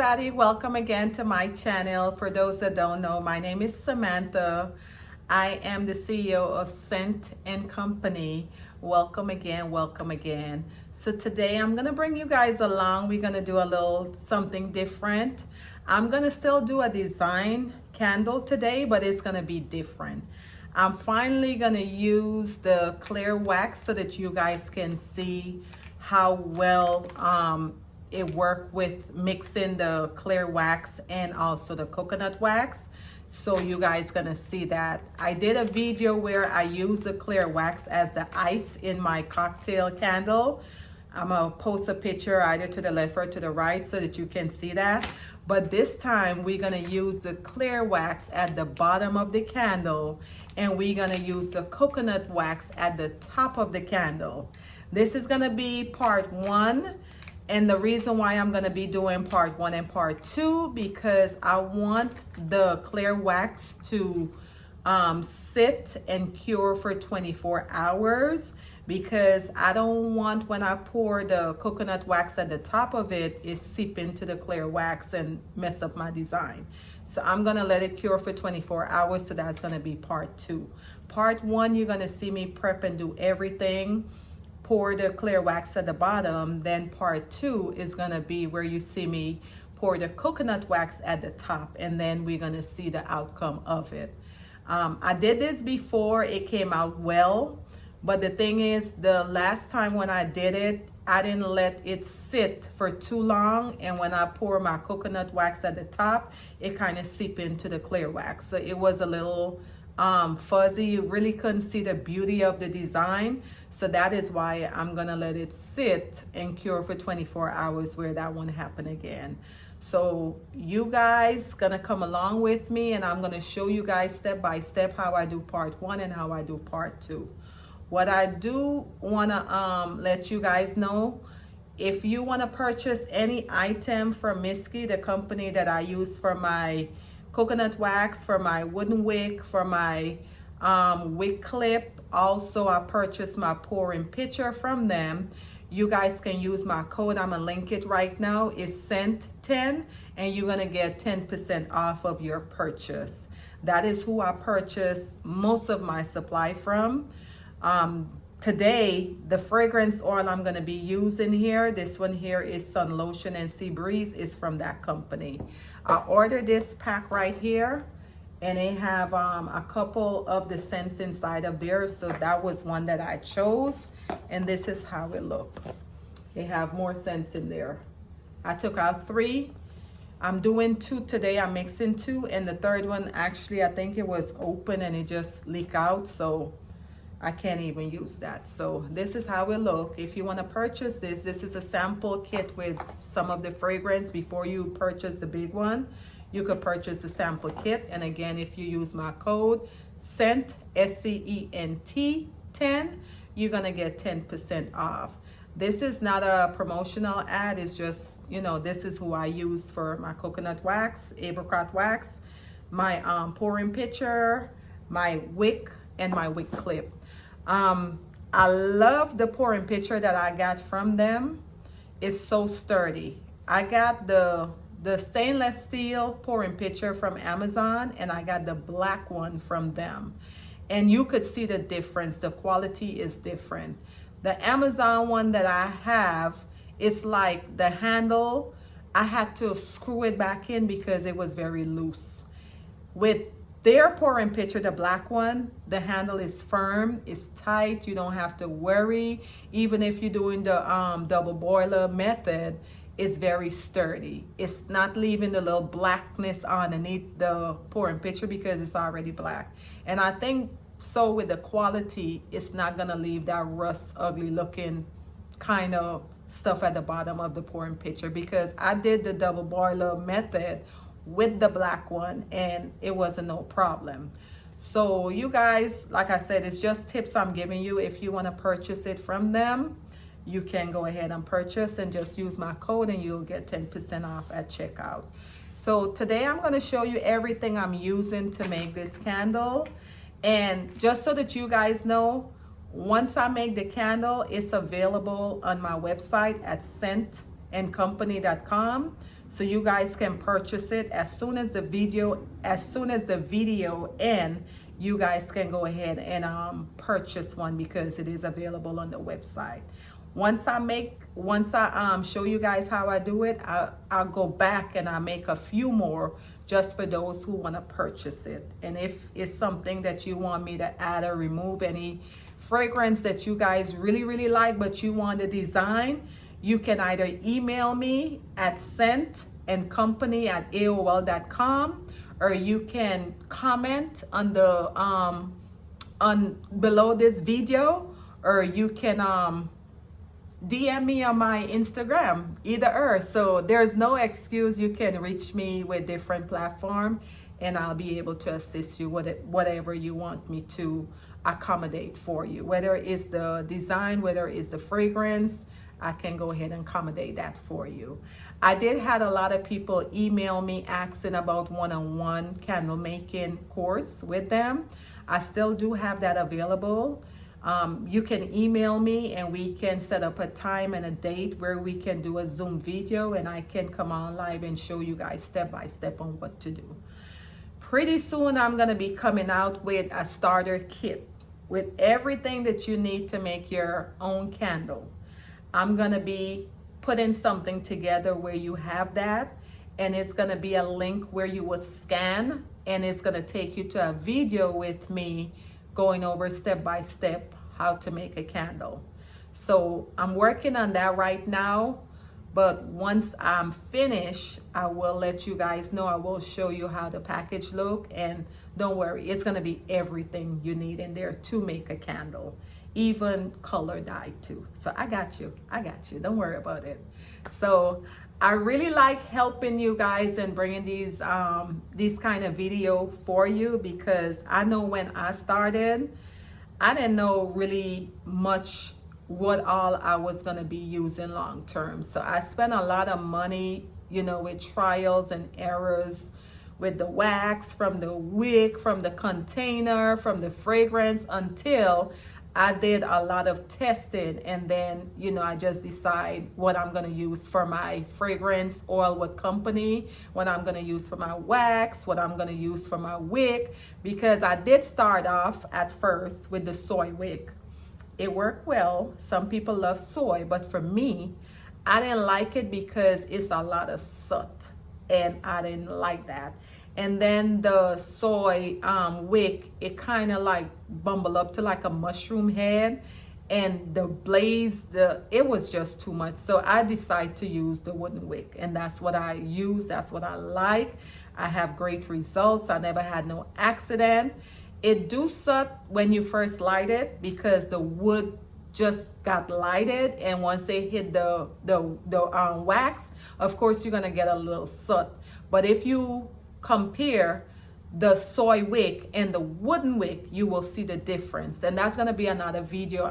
everybody, welcome again to my channel. For those that don't know, my name is Samantha. I am the CEO of Scent and Company. Welcome again, welcome again. So today I'm gonna bring you guys along. We're gonna do a little something different. I'm gonna still do a design candle today, but it's gonna be different. I'm finally gonna use the clear wax so that you guys can see how well it worked with mixing the clear wax and also the coconut wax. So you guys gonna see that. I did a video where I used the clear wax as the ice in my cocktail candle. I'm gonna post a picture either to the left or to the right so that you can see that. But this time we're gonna use the clear wax at the bottom of the candle, and we're gonna use the coconut wax at the top of the candle. This is gonna be part one. And the reason why I'm gonna be doing part one and part two, because I want the clear wax to sit and cure for 24 hours, because I don't want when I pour the coconut wax at the top of it seep into the clear wax and mess up my design. So I'm gonna let it cure for 24 hours. So that's gonna be part two. Part one, you're gonna see me prep and do everything, pour the clear wax at the bottom. Then part two is gonna be where you see me pour the coconut wax at the top, and then we're gonna see the outcome of it. I did this before, it came out well, but the thing is, the last time when I did it, I didn't let it sit for too long, and when I pour my coconut wax at the top, it kind of seeped into the clear wax. So it was a little fuzzy. You really couldn't see the beauty of the design. So that is why I'm gonna let it sit and cure for 24 hours where that won't happen again. So you guys gonna come along with me, and I'm gonna show you guys step by step how I do part one and how I do part two. What I do wanna let you guys know, if you wanna purchase any item from Miski, the company that I use for my coconut wax, for my wooden wick, for my wick clip, also I purchased my pouring pitcher from them. You guys can use my code, I'm gonna link it right now, it's SCEIT10, and you're gonna get 10% off of your purchase. That is who I purchase most of my supply from. Today, the fragrance oil I'm gonna be using here, this one here is Sun Lotion and Sea Breeze, is from that company. I ordered this pack right here, and they have a couple of the scents inside of there, so that was one that I chose, and this is how it looked. They have more scents in there. I took out 3. I'm doing 2 today. I'm mixing 2, and the third one, actually, I think it was open and it just leaked out, so I can't even use that. So this is how it look. If you want to purchase this, this is a sample kit with some of the fragrance. Before you purchase the big one, you could purchase the sample kit. And again, if you use my code SCEIT, SCEIT 10, you're gonna get 10% off. This is not a promotional ad, it's just, you know, this is who I use for my coconut wax, apricot wax, my pouring pitcher, my wick, and my wick clip. I love the pouring pitcher that I got from them. It's so sturdy. I got the stainless steel pouring pitcher from Amazon, and I got the black one from them. And you could see the difference. The quality is different. The Amazon one that I have, it's like the handle, I had to screw it back in because it was very loose. With their pouring pitcher, the black one, the handle is firm, it's tight, you don't have to worry. Even if you're doing the double boiler method, it's very sturdy. It's not leaving the little blackness underneath the pouring pitcher because it's already black. And I think so with the quality, it's not gonna leave that rust, ugly looking kind of stuff at the bottom of the pouring pitcher, because I did the double boiler method with the black one and it wasn't no problem. So you guys, like I said, it's just tips I'm giving you. If you want to purchase it from them, you can go ahead and purchase and just use my code and you'll get 10% off at checkout. So today I'm going to show you everything I'm using to make this candle. And just so that you guys know, once I make the candle, it's available on my website at scentandcompany.com, so you guys can purchase it as soon as the video ends. You guys can go ahead and purchase one because it is available on the website. Once I show you guys how I do it, I'll go back and I'll make a few more just for those who want to purchase it. And if it's something that you want me to add or remove, any fragrance that you guys really like but you want to design, you can either email me at scentandcompany@aol.com, or you can comment on the below this video, or you can DM me on my Instagram, either or. So there's no excuse. You can reach me with different platform, and I'll be able to assist you with it, whatever you want me to accommodate for you. Whether it's the design, whether it's the fragrance, I can go ahead and accommodate that for you. I did have a lot of people email me asking about one-on-one candle making course with them. I still do have that available. You can email me and we can set up a time and a date where we can do a Zoom video, and I can come on live and show you guys step by step on what to do. Pretty soon I'm going to be coming out with a starter kit with everything that you need to make your own candle. I'm going to be putting something together where you have that, and it's going to be a link where you will scan, and it's going to take you to a video with me going over step by step how to make a candle. So I'm working on that right now, but once I'm finished, I will let you guys know. I will show you how the package look, and don't worry, it's going to be everything you need in there to make a candle, even color dye too. So I got you, don't worry about it. So I really like helping you guys and bringing these kind of video for you, because I know when I started, I didn't know really much what all I was going to be using long term. So I spent a lot of money, with trials and errors with the wax, from the wick, from the container, from the fragrance, until I did a lot of testing, and then, I just decide what I'm going to use for my fragrance oil, what company, what I'm going to use for my wax, what I'm going to use for my wick, because I did start off at first with the soy wick. It worked well. Some people love soy, but for me, I didn't like it because it's a lot of soot, and I didn't like that. And then the soy wick, it kind of like bumbled up to like a mushroom head, and the blaze, it was just too much. So I decided to use the wooden wick, and that's what I use. That's what I like. I have great results. I never had no accident. It do suck when you first light it, because the wood just got lighted, and once they hit the wax, of course you're gonna get a little soot. But if you compare the soy wick and the wooden wick, you will see the difference. And that's going to be another video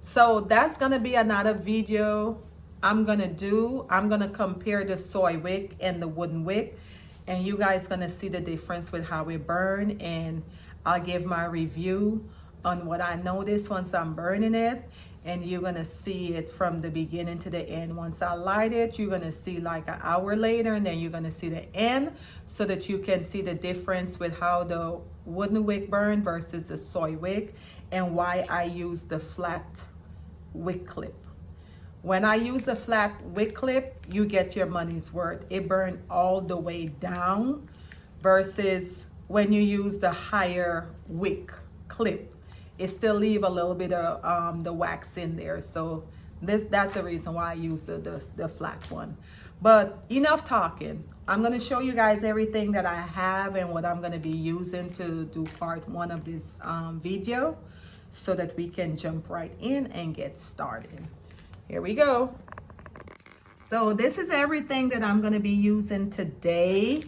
so that's going to be another video I'm going to do. I'm going to compare the soy wick and the wooden wick, and you guys going to see the difference with how it burn, and I'll give my review on what I noticed once I'm burning it. And you're gonna see it from the beginning to the end. Once I light it, you're gonna see like an hour later, and then you're gonna see the end, so that you can see the difference with how the wooden wick burn versus the soy wick, and why I use the flat wick clip. When I use a flat wick clip, you get your money's worth. It burns all the way down, versus when you use the higher wick clip, it still leave a little bit of the wax in there. So that's the reason why I use the flat one. But enough talking. I'm going to show you guys everything that I have and what I'm going to be using to do part one of this video, so that we can jump right in and get started. Here we go. So this is everything that I'm going to be using today.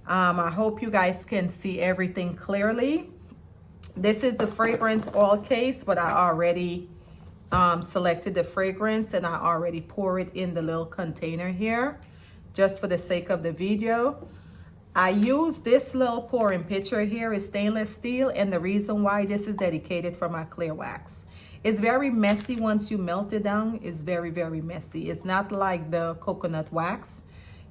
I hope you guys can see everything clearly. This is the fragrance oil case, but I already selected the fragrance, and I already pour it in the little container here, just for the sake of the video. I use this little pouring pitcher here. Is stainless steel, and the reason why this is dedicated for my clear wax. It's very messy once you melt it down. It's very, very messy. It's not like the coconut wax.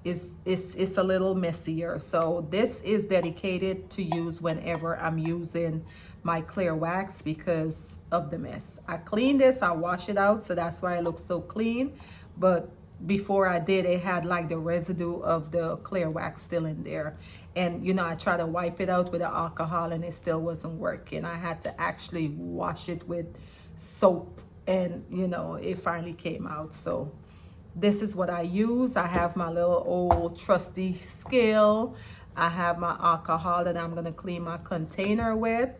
It's a little messier. So this is dedicated to use whenever I'm using my clear wax because of the mess. I cleaned this, I wash it out, so that's why it looks so clean. But before I did, it had like the residue of the clear wax still in there. And you know, I tried to wipe it out with the alcohol and it still wasn't working. I had to actually wash it with soap, and you know, it finally came out. So this is what I use. I have my little old trusty scale. I have my alcohol that I'm gonna clean my container with.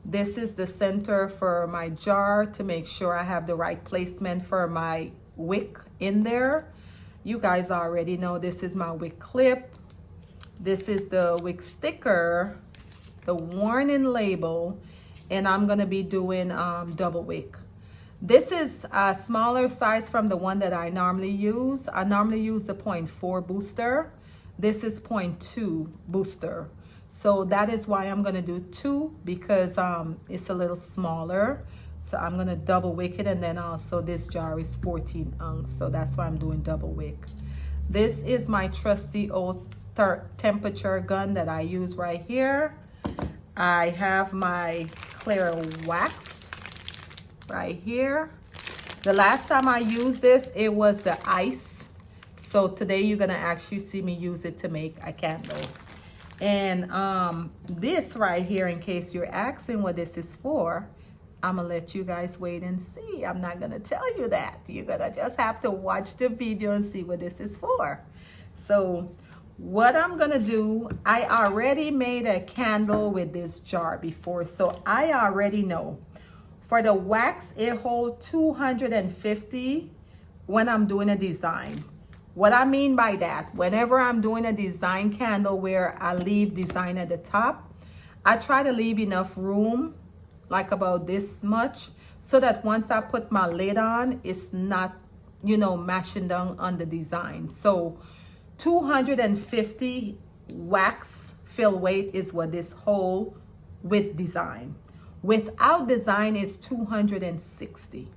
This is the center for my jar to make sure I have the right placement for my wick in there. You guys already know this is my wick clip. This is the wick sticker, the warning label, and I'm gonna be doing double wick. This is a smaller size from the one that I normally use. I normally use the 0.4 booster. This is 0.2 booster. So that is why I'm gonna do 2, because it's a little smaller. So I'm gonna double wick it, and then also this jar is 14 ounce. So that's why I'm doing double wick. This is my trusty old temperature gun that I use right here. I have my clear wax right here. The last time I used this, it was the ice. So today you're gonna actually see me use it to make a candle. And this right here, in case you're asking what this is for, I'm gonna let you guys wait and see. I'm not gonna tell you that. You're gonna just have to watch the video and see what this is for. So what I'm gonna do, I already made a candle with this jar before, so I already know. For the wax, it holds 250 when I'm doing a design. What I mean by that, whenever I'm doing a design candle where I leave design at the top, I try to leave enough room, like about this much, so that once I put my lid on, it's not, you know, mashing down on the design. So 250 wax fill weight is what this whole with design. Without design is 260.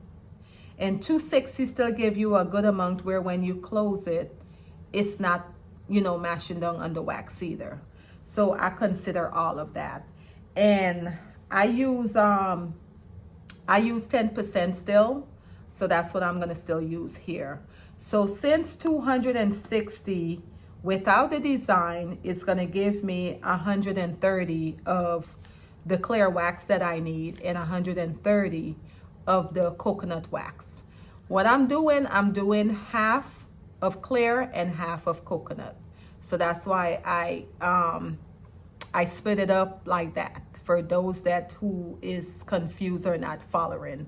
And 260 still give you a good amount where when you close it, it's not, you know, mashing down on the wax either. So I consider all of that. And I use 10% still. So that's what I'm gonna still use here. So since 260 without the design is gonna give me 130 of the clear wax that I need and 130 of the coconut wax. What I'm doing half of clear and half of coconut. So that's why I split it up like that for those that who is confused or not following.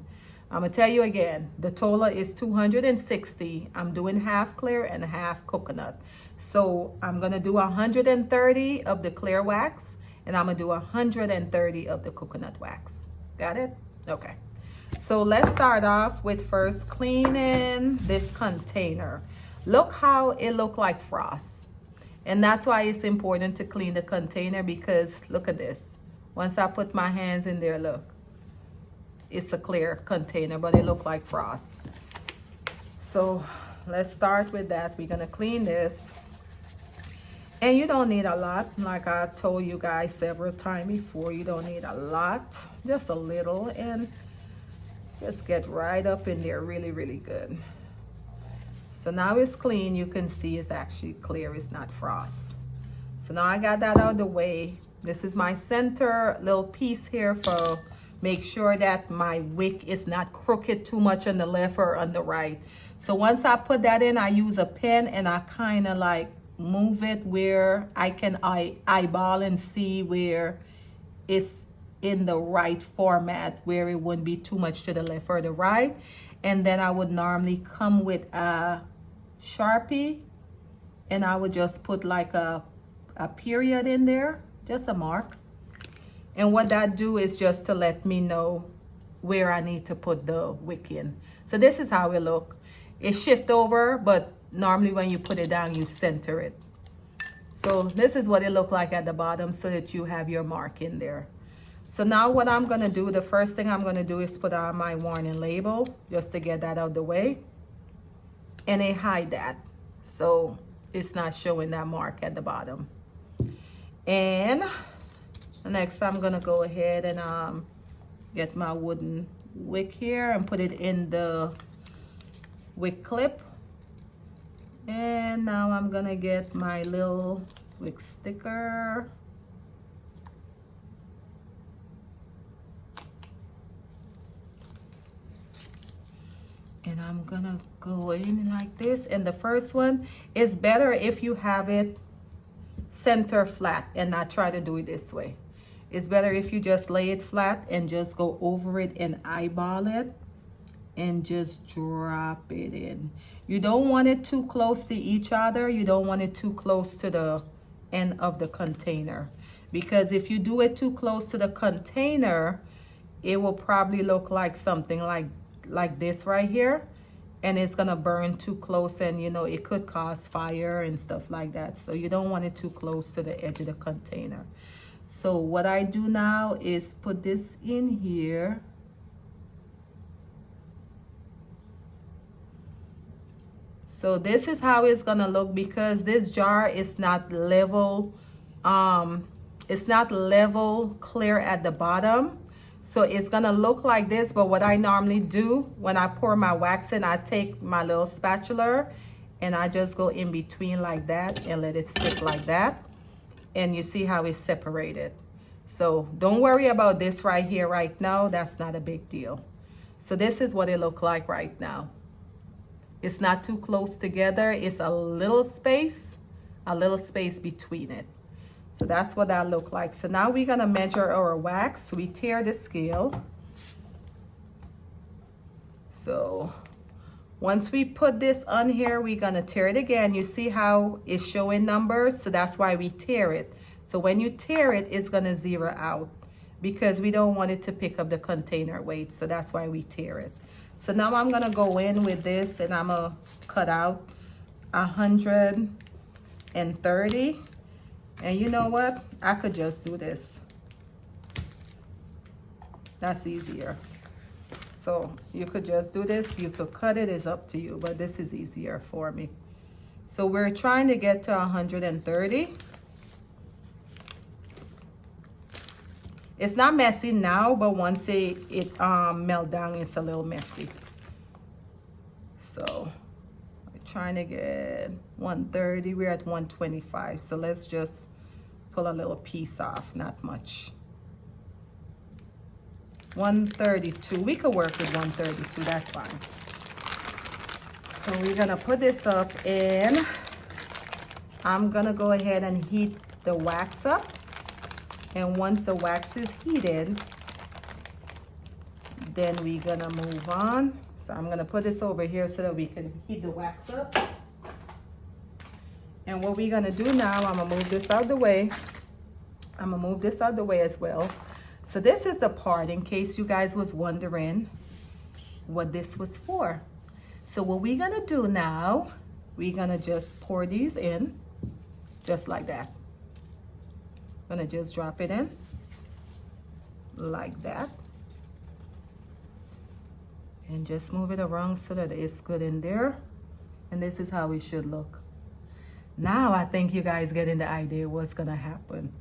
I'm gonna tell you again, the total is 260. I'm doing half clear and half coconut. So I'm gonna do 130 of the clear wax, and I'm gonna do 130 of the coconut wax. Got it? Okay. So let's start off with first cleaning this container. Look how it look like frost. And that's why it's important to clean the container, because look at this. Once I put my hands in there, look. It's a clear container, but it look like frost. So let's start with that. We're gonna clean this. And you don't need a lot. Like I told you guys several times before, you don't need a lot, just a little, and just get right up in there really, really good. So now it's clean. You can see it's actually clear. It's not frost. So now I got that out of the way. This is my center little piece here for make sure that my wick is not crooked too much on the left or on the right. So once I put that in, I use a pen and I kind of like move it where I can eyeball and see where it's in the right format, where it wouldn't be too much to the left or the right. And then I would normally come with a Sharpie and I would just put like a period in there, just a mark. And what that do is just to let me know where I need to put the wick in. So this is how it look. It shift over, but normally when you put it down, you center it. So this is what it look like at the bottom, so that you have your mark in there. So now what I'm gonna do, the first thing I'm gonna do is put on my warning label just to get that out of the way. And I hide that, so it's not showing that mark at the bottom. And next I'm gonna go ahead and get my wooden wick here and put it in the wick clip. And now I'm gonna get my little wick sticker. And I'm gonna go in like this. And the first one is better if you have it center flat and not try to do it this way. It's better if you just lay it flat and just go over it and eyeball it and just drop it in. You don't want it too close to each other. You don't want it too close to the end of the container, because if you do it too close to the container, it will probably look like something like this right here, and it's gonna burn too close, and you know, it could cause fire and stuff like that. So you don't want it too close to the edge of the container. So what I do now is put this in here. So this is how it's gonna look, because this jar is not level, it's not level clear at the bottom. So it's gonna look like this, but what I normally do when I pour my wax in, I take my little spatula and I just go in between like that and let it stick like that. And you see how it's separated. So don't worry about this right here right now. That's not a big deal. So this is what it looks like right now. It's not too close together. It's a little space between it. So that's what that look like. So now we're gonna measure our wax. We tear the scale. So once we put this on here, we're gonna tear it again. You see how it's showing numbers? So that's why we tear it. So when you tear it, it's gonna zero out because we don't want it to pick up the container weight. So that's why we tear it. So now I'm gonna go in with this and I'm gonna cut out 130. And you know what? I could just do this. That's easier. So you could just do this. You could cut it, it's up to you, but this is easier for me. So we're trying to get to 130. It's not messy now, but once it melt down, it's a little messy. So we're trying to get 130. We're at 125. So let's just pull a little piece off, not much. 132. We could work with 132. That's fine. So we're gonna put this up, and I'm gonna go ahead and heat the wax up. And once the wax is heated, then we're gonna move on. So I'm gonna put this over here so that we can heat the wax up. And what we're gonna do now, I'm gonna move this out of the way. I'm gonna move this out of the way as well. So this is the part, in case you guys was wondering what this was for. So what we're gonna do now, we're gonna just pour these in, just like that. I'm gonna just drop it in, like that. And just move it around so that it's good in there. And this is how it should look. Now I think you guys getting the idea what's gonna happen.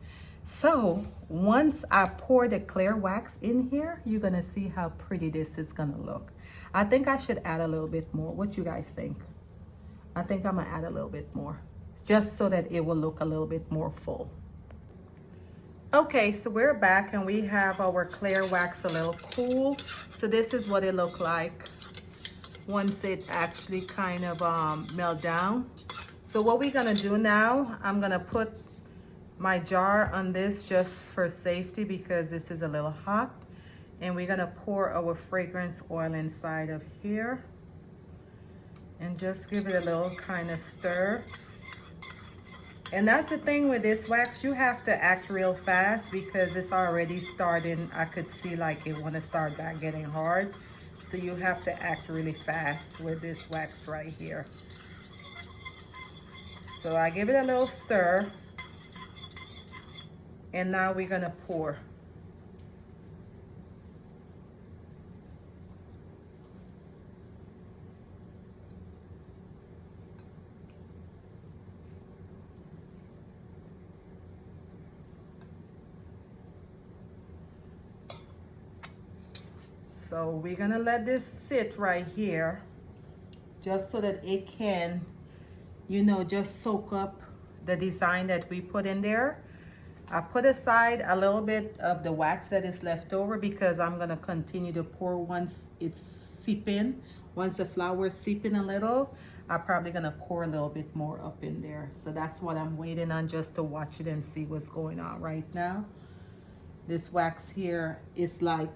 So once I pour the clear wax in here, you're gonna see how pretty this is gonna look. I think I should add a little bit more. What you guys think? I think I'm gonna add a little bit more, just so that it will look a little bit more full. Okay, so we're back and we have our clear wax a little cool. So this is what it looked like once it actually kind of melt down. So what we're gonna do now, I'm gonna put my jar on this just for safety because this is a little hot. And we're gonna pour our fragrance oil inside of here and just give it a little kind of stir. And that's the thing with this wax, you have to act real fast because it's already starting. I could see like it wanna start back getting hard. So you have to act really fast with this wax right here. So I give it a little stir. And now we're gonna pour. So we're gonna let this sit right here just so that it can, you know, just soak up the design that we put in there. I put aside a little bit of the wax that is left over because I'm gonna continue to pour once it's seeping. Once the flour seeping a little, I'm probably gonna pour a little bit more up in there. So that's what I'm waiting on, just to watch it and see what's going on right now. This wax here is like,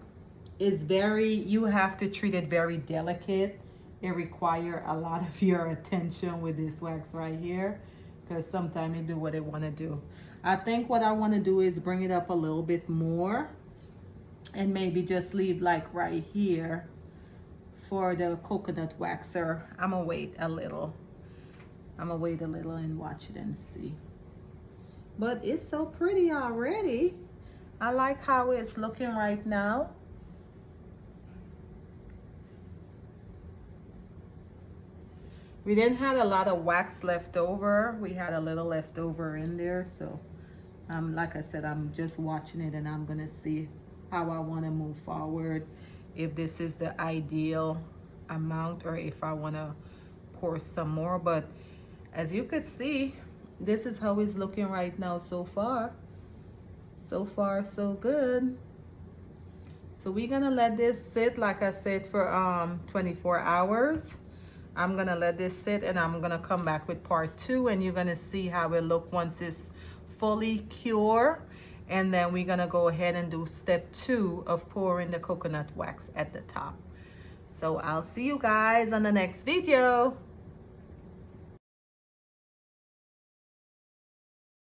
it's very, you have to treat it very delicate. It requires a lot of your attention with this wax right here, because sometimes you do what it want to do. I think what I want to do is bring it up a little bit more and maybe just leave like right here for the coconut waxer. I'm gonna wait a little. I'm gonna wait a little and watch it and see. But it's so pretty already. I like how it's looking right now. We didn't have a lot of wax left over. We had a little left over in there. So like I said, I'm just watching it and I'm gonna see how I wanna move forward. If this is the ideal amount or if I wanna pour some more. But as you could see, this is how it's looking right now so far. So far, so good. So we're gonna let this sit, like I said, for 24 hours. I'm gonna let this sit and I'm gonna come back with part 2 and you're gonna see how it look once it's fully cured. And then we're gonna go ahead and do step 2 of pouring the coconut wax at the top. So I'll see you guys on the next video.